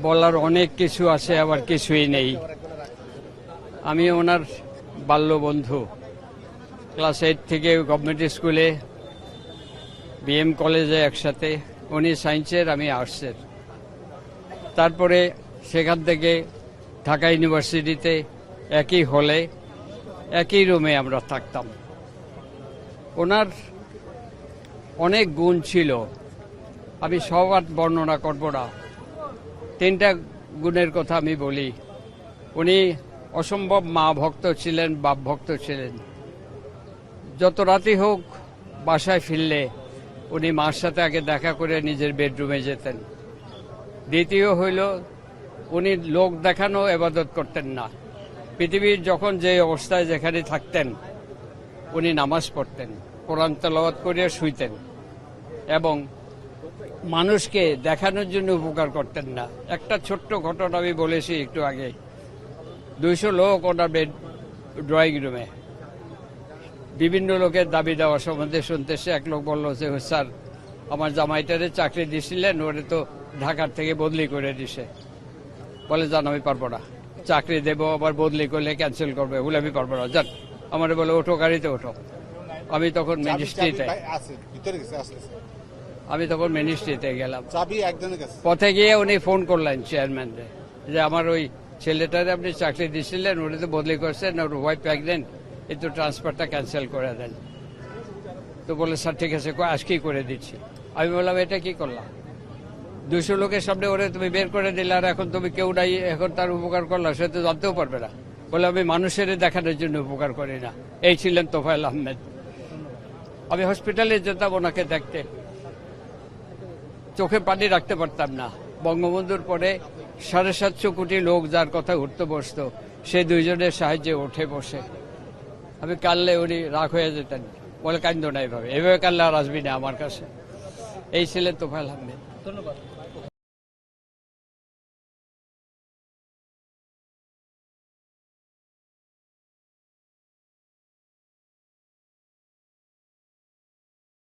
বলার অনেক কিছু আছে, আবার কিছুই নেই। আমি ওনার বাল্যবন্ধু। ক্লাস 8 থেকে গভর্নমেন্ট স্কুলে, বিএম কলেজে একসাথে, উনি সায়েন্সের, আমি আর্টসের। তারপরে সেখান থেকে ঢাকা ইউনিভার্সিটিতে একই হলে একই রুমে আমরা থাকতাম। ওনার অনেক গুণ ছিল, আমি সব আর বর্ণনা করব না। 3টা গুণের কথা আমি বলি। উনি অসম্ভব মা ভক্ত ছিলেন, বাপ ভক্ত ছিলেন। যত রাতই হোক বাসায় ফিরলে উনি মার সাথে আগে দেখা করে নিজের বেডরুমে যেতেন। দ্বিতীয় হইল, উনি লোক দেখানো ইবাদত করতেন না। পৃথিবীর যখন যে অবস্থায় যেখানে থাকতেন উনি নামাজ পড়তেন, কোরআন তেলাওয়াত করে শুইতেন এবং মানুষকে দেখানোর জন্য উপকার করতেন না। একটা ছোট্ট ঘটনা আমি বলেছি একটু আগে। 200 লোক ওনার ড্রয়িং রুমে, বিভিন্ন লোকের দাবি দেওয়া সম্বন্ধে শুনতেছে। এক লোক বলল যে, স্যার আমার জামাইটারে চাকরি দিছিলেন, ওরে তো ঢাকার থেকে বদলি করে দিছে। বলে, যান আমি পারবো না, চাকরি দেবো আবার বদলি করলে ক্যান্সেল করবে, বলে আমি পারবো না, যান। আমার বলে, ওঠো গাড়িতে ওঠো। আমি তখন মিনিস্ট্রিতে গেলাম। পথে গিয়ে উনি ফোন করলেন চেয়ারম্যানরে যে, আমার ওই ছেলেটারে আপনি চাকরি দিছিলেন, উনি তো বদলি করছেন, ওর ওয়াইফ প্রেগনেন্ট, একটু ট্রান্সফারটা ক্যান্সেল করে দেন। তো বলে, স্যার ঠিক আছে, আজকেই করে দিচ্ছি। আমি বললাম, এটা কি করলাম? 200 লোকের সামনে ওরে তুমি বের করে দিলে, আর এখন তুমি কেউ নাই, এখন তার উপকার করলা, সে তো জানতেও পারবে না। বলে, আমি মানুষের দেখানোর জন্য উপকার করি না। এই ছিলেন তোফায়েল আহমেদ। আমি হসপিটালে যেতাম ওনাকে দেখতে, চোখে পানি রাখতে পারতাম না। বঙ্গবন্ধুর পরে 750 কোটি লোক যার কথা উঠতে বসত, সে 2 জনের সাহায্যে উঠে বসে। আমি কানলে উনি রাগ হয়ে যেতেন, বলে, কান্দো না, এভাবে কানলে আর আসবি না আমার কাছে। এই ছিলেন তোফায়েল আহমেদ। ধন্যবাদ।